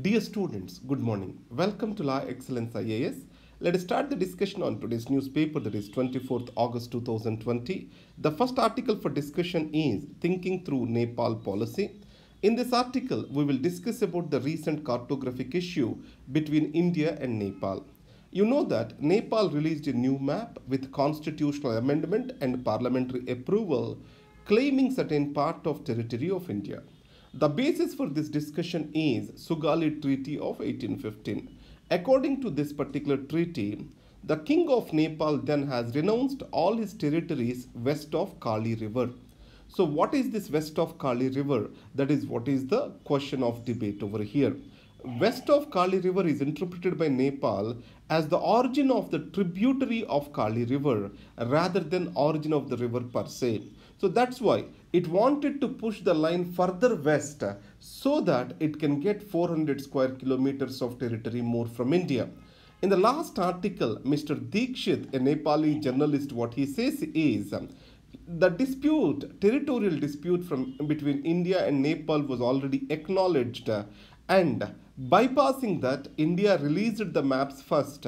Dear students, good morning. Welcome to Law Excellence IAS. Let us start the discussion on today's newspaper, that is 24th August 2020. The first article for discussion is Thinking Through Nepal Policy. In this article, we will discuss about the recent cartographic issue between India and Nepal. You know that Nepal released a new map with constitutional amendment and parliamentary approval claiming certain part of territory of India. The basis for this discussion is Sugali Treaty of 1815. According to this particular treaty, the King of Nepal then has renounced all his territories west of Kali River. So what is this west of Kali River? That is what is the question of debate over here. West of Kali River is interpreted by Nepal as the origin of the tributary of Kali River rather than origin of the river per se. So that's why it wanted to push the line further west so that it can get 400 square kilometers of territory more from India. In the last article, Mr. Dikshit, a Nepali journalist, what he says is the dispute, territorial dispute between India and Nepal was already acknowledged, and bypassing that, India released the maps first,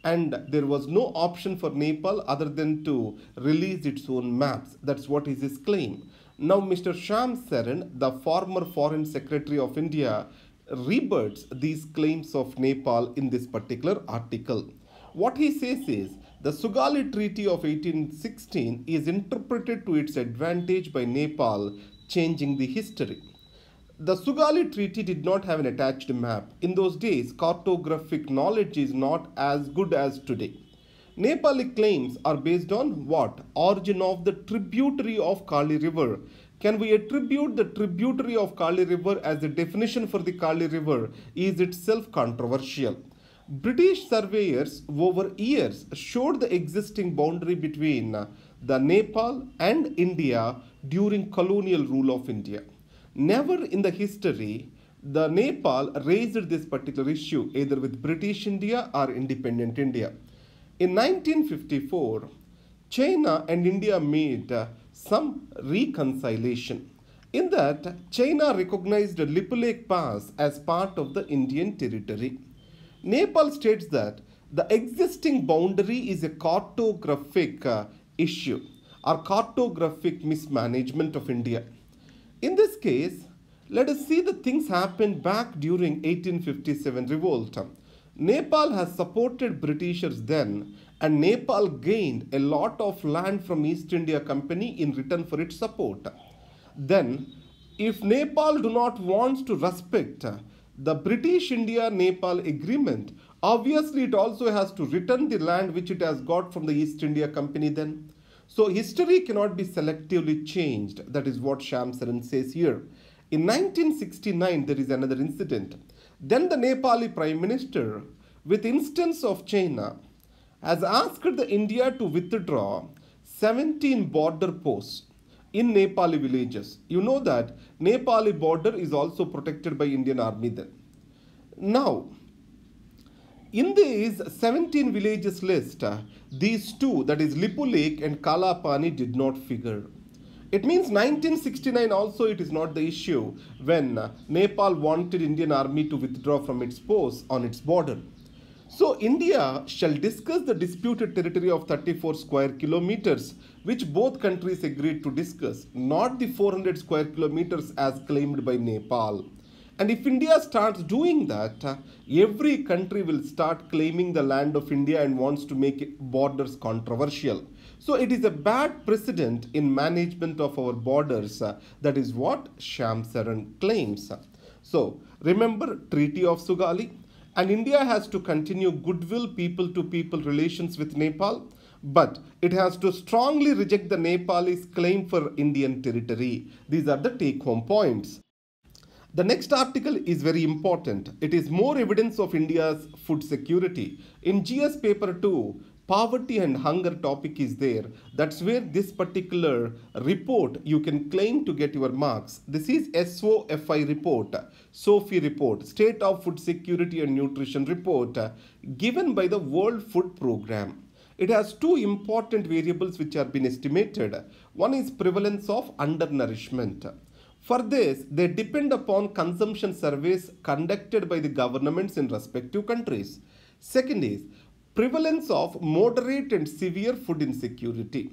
and there was no option for Nepal other than to release its own maps. That's what is his claim. Now, Mr. Shyam Saran, the former Foreign Secretary of India, rebuts these claims of Nepal in this particular article. What he says is, the Sugali Treaty of 1816 is interpreted to its advantage by Nepal, changing the history. The Sugali Treaty did not have an attached map. In those days, cartographic knowledge is not as good as today. Nepali claims are based on what? Origin of the tributary of Kali River. Can we attribute the tributary of Kali River as a definition for the Kali River is itself controversial. British surveyors over years showed the existing boundary between the Nepal and India during colonial rule of India. Never in the history the Nepal raised this particular issue either with British India or independent India. In 1954, China and India made some reconciliation. In that, China recognized Lipulek Pass as part of the Indian territory. Nepal states that the existing boundary is a cartographic issue or cartographic mismanagement of India. In this case, let us see the things happened back during 1857 revolt. Nepal has supported Britishers then, and Nepal gained a lot of land from East India Company in return for its support. Then, if Nepal do not want to respect the British India-Nepal agreement, obviously it also has to return the land which it has got from the East India Company then. So history cannot be selectively changed. That is what Shyam Saran says here. In 1969, there is another incident. Then the Nepali Prime Minister, with instance of China, has asked the India to withdraw 17 border posts in Nepali villages. You know that Nepali border is also protected by Indian Army then. Now, in this 17 villages list, these two, that is Lipulek and Kalapani, did not figure. It means 1969 also it is not the issue when Nepal wanted Indian Army to withdraw from its posts on its border. So India shall discuss the disputed territory of 34 square kilometers which both countries agreed to discuss, not the 400 square kilometers as claimed by Nepal. And if India starts doing that, every country will start claiming the land of India and wants to make borders controversial. So it is a bad precedent in management of our borders. That is what Shyam Saran claims. So remember Treaty of Sugali, and India has to continue goodwill people-to-people relations with Nepal, but it has to strongly reject the Nepalese claim for Indian territory. These are the take-home points. The next article is very important. It is more evidence of India's food security. In GS paper 2, poverty and hunger topic is there. That's where this particular report you can claim to get your marks. This is SOFI report, SOFI report, State of Food Security and Nutrition report, given by the World Food Program. It has two important variables which have been estimated. One is prevalence of undernourishment. For this, they depend upon consumption surveys conducted by the governments in respective countries. Second is prevalence of moderate and severe food insecurity.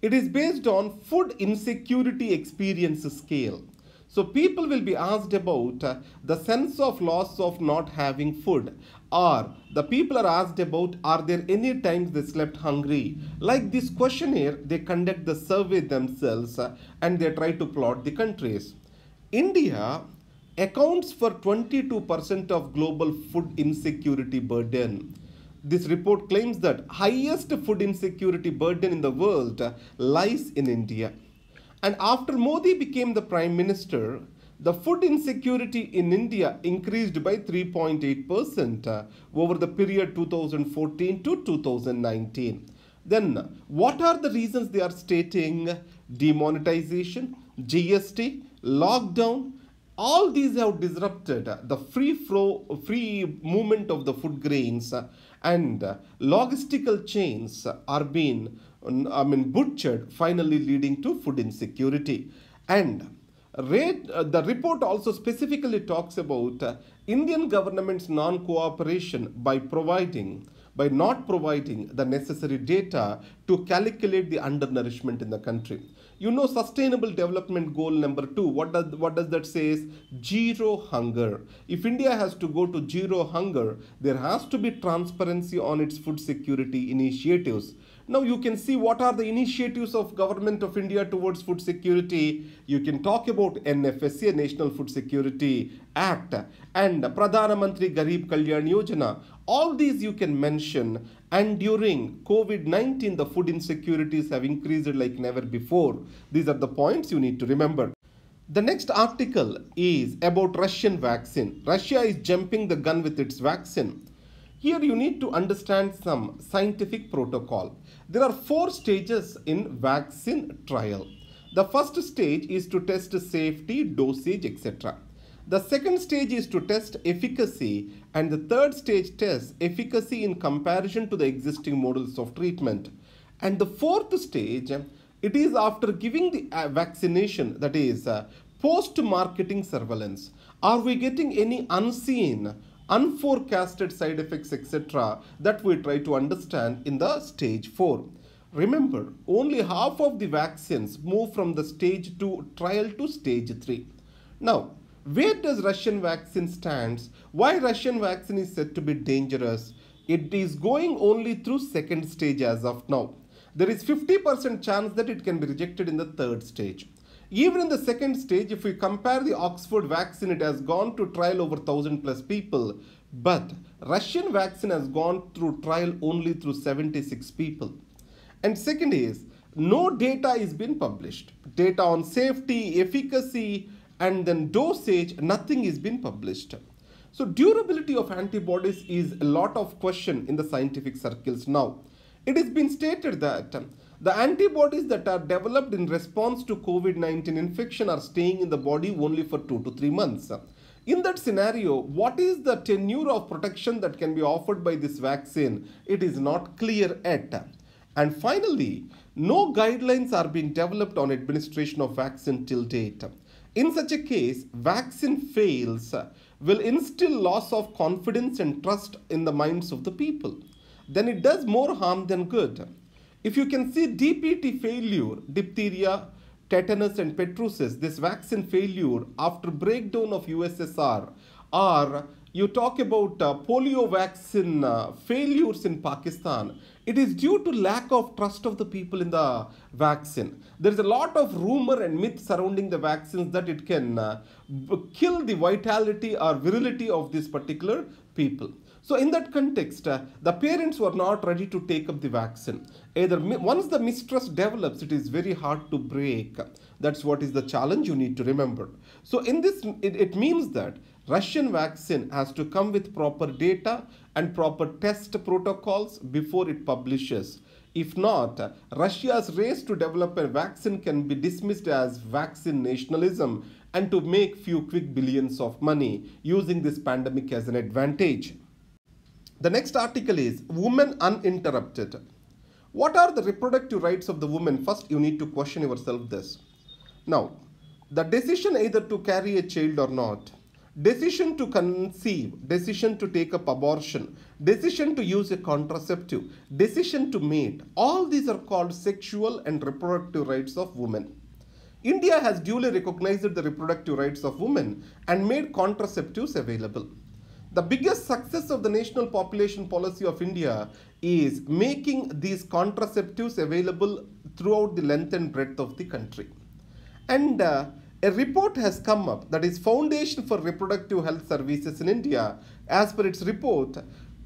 It is based on food insecurity experience scale. So people will be asked about the sense of loss of not having food, or the people are asked about are there any times they slept hungry. Like this questionnaire, they conduct the survey themselves and they try to plot the countries. India accounts for 22% of global food insecurity burden. This report claims that highest food insecurity burden in the world lies in India. And after Modi became the Prime Minister, the food insecurity in India increased by 3.8% over the period 2014 to 2019. Then, what are the reasons they are stating? Demonetization, GST, lockdown, all these have disrupted the free movement of the food grains, and logistical chains are being butchered, finally leading to food insecurity. And the report also specifically talks about Indian government's non-cooperation by not providing the necessary data to calculate the undernourishment in the country. You know, sustainable development goal number 2, what does that say is zero hunger. If India has to go to zero hunger, there has to be transparency on its food security initiatives. Now you can see what are the initiatives of Government of India towards food security. You can talk about NFSA, National Food Security Act, and Pradhana Mantri Garib Kalyan Yojana. All these you can mention, and during COVID-19 the food insecurities have increased like never before. These are the points you need to remember. The next article is about Russian vaccine. Russia is jumping the gun with its vaccine. Here you need to understand some scientific protocol. There are 4 stages in vaccine trial. The first stage is to test safety, dosage, etc. The second stage is to test efficacy, and the third stage tests efficacy in comparison to the existing models of treatment. And the fourth stage, it is after giving the vaccination, that is post-marketing surveillance. Are we getting any unseen, unforecasted side effects, etc., that we try to understand in the stage 4. Remember, only half of the vaccines move from the stage 2 trial to stage 3. Now, where does Russian vaccine stands? Why Russian vaccine is said to be dangerous? It is going only through second stage as of now. There is 50% chance that it can be rejected in the third stage. Even in the second stage, if we compare the Oxford vaccine, it has gone to trial over 1,000 plus people. But Russian vaccine has gone through trial only through 76 people. And second is, no data is been published. Data on safety, efficacy, and then dosage, nothing is been published. So durability of antibodies is a lot of question in the scientific circles now. It has been stated that the antibodies that are developed in response to COVID-19 infection are staying in the body only for 2 to 3 months. In that scenario, what is the tenure of protection that can be offered by this vaccine? It is not clear yet. And finally, no guidelines are being developed on administration of vaccine till date. In such a case, vaccine fails will instill loss of confidence and trust in the minds of the people. Then it does more harm than good. If you can see DPT failure, diphtheria, tetanus and pertussis, this vaccine failure after breakdown of USSR, or you talk about polio vaccine failures in Pakistan, it is due to lack of trust of the people in the vaccine. There is a lot of rumor and myth surrounding the vaccines that it can kill the vitality or virility of this particular people. So in that context, the parents were not ready to take up the vaccine. Either once the mistrust develops, it is very hard to break. That's what is the challenge you need to remember. So in this, it means that Russian vaccine has to come with proper data and proper test protocols before it publishes. If not, Russia's race to develop a vaccine can be dismissed as vaccine nationalism and to make few quick billions of money using this pandemic as an advantage. The next article is Women Uninterrupted. What are the reproductive rights of the women? First, you need to question yourself this. Now, The decision either to carry a child or not, decision to conceive, decision to take up abortion, decision to use a contraceptive, decision to mate, all these are called sexual and reproductive rights of women. India has duly recognized the reproductive rights of women and made contraceptives available. The biggest success of the National Population Policy of India is making these contraceptives available throughout the length and breadth of the country. And a report has come up, that is Foundation for Reproductive Health Services in India. As per its report,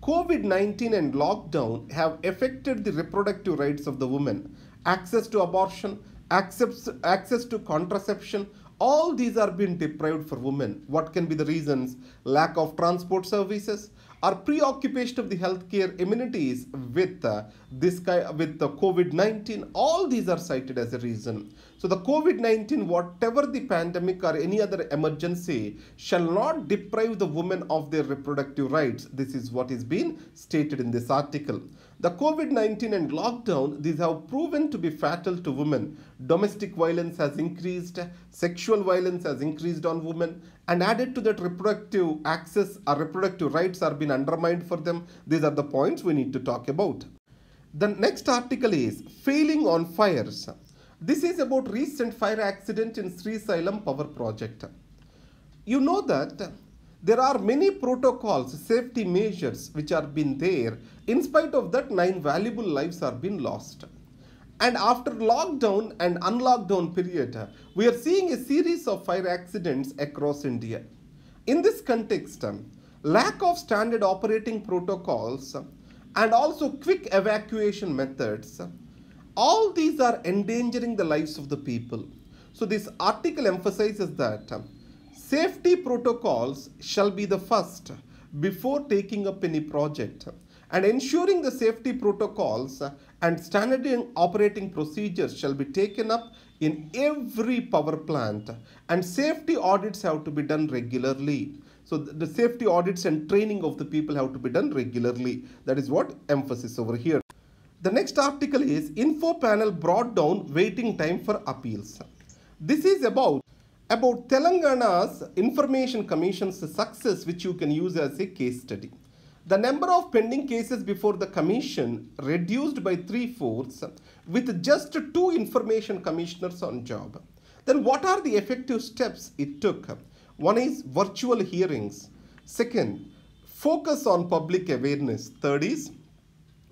COVID-19 and lockdown have affected the reproductive rights of the women. Access to abortion, access to contraception, all these are being deprived for women. What can be the reasons? Lack of transport services or preoccupation of the healthcare amenities with the COVID-19. All these are cited as a reason. So the COVID-19, whatever the pandemic or any other emergency, shall not deprive the women of their reproductive rights. This is what is being stated in this article. The COVID-19 and lockdown, these have proven to be fatal to women. Domestic violence has increased, sexual violence has increased on women, and added to that, reproductive access or reproductive rights are being undermined for them. These are the points we need to talk about. The next article is failing on fires. This is about recent fire accident in Sri Sailam power project. You know that there are many protocols, safety measures which are been there. In spite of that, 9 valuable lives are being lost. And after lockdown and unlockdown period, we are seeing a series of fire accidents across India. In this context, lack of standard operating protocols and also quick evacuation methods, all these are endangering the lives of the people. So this article emphasizes that safety protocols shall be the first before taking up any project, and ensuring the safety protocols and standard operating procedures shall be taken up in every power plant, and safety audits have to be done regularly. So the safety audits and training of the people have to be done regularly. That is what emphasis over here. The next article is Info Panel brought down waiting time for appeals. This is about Telangana's Information Commission's success, which you can use as a case study. The number of pending cases before the commission reduced by 3/4 with just 2 information commissioners on job. Then what are the effective steps it took? One is virtual hearings. Second, focus on public awareness. Third is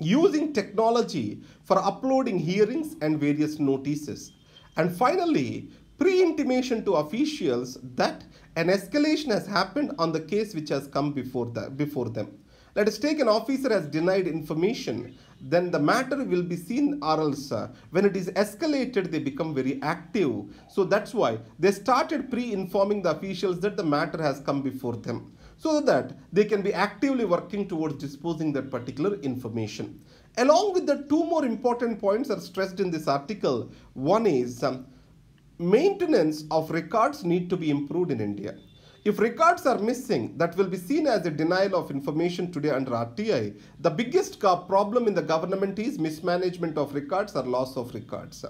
using technology for uploading hearings and various notices. And finally, pre-intimation to officials that an escalation has happened on the case which has come before them. Let us take an officer has denied information, then the matter will be seen, or else when it is escalated, they become very active. So that's why they started pre-informing the officials that the matter has come before them, so that they can be actively working towards disposing that particular information. Along with the 2 more important points are stressed in this article. One is maintenance of records need to be improved in India. If records are missing, that will be seen as a denial of information today under RTI. The biggest problem in the government is mismanagement of records or loss of records.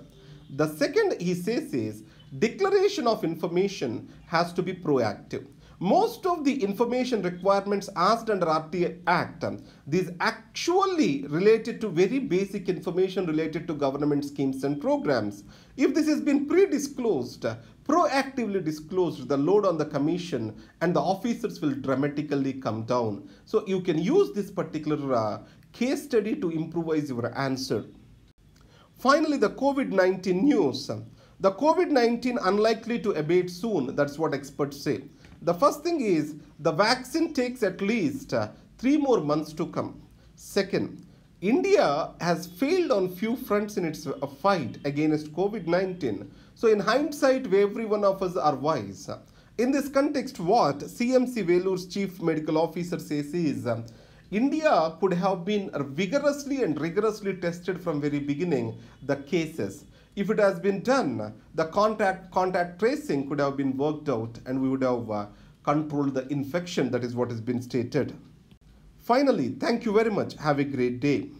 The second he says is declaration of information has to be proactive. Most of the information requirements asked under RTI Act, these actually related to very basic information related to government schemes and programs. If this has been pre-disclosed, proactively disclosed, the load on the commission and the officers will dramatically come down. So you can use this particular case study to improvise your answer. Finally, the COVID-19 news. The COVID-19 unlikely to abate soon, that's what experts say. The first thing is the vaccine takes at least 3 more months to come. Second, India has failed on few fronts in its fight against COVID-19. So in hindsight, every one of us are wise. In this context, what CMC Velure's Chief Medical Officer says is, India could have been vigorously and rigorously tested from very beginning the cases. If it has been done, the contact tracing could have been worked out and we would have controlled the infection. That is what has been stated. Finally, thank you very much. Have a great day.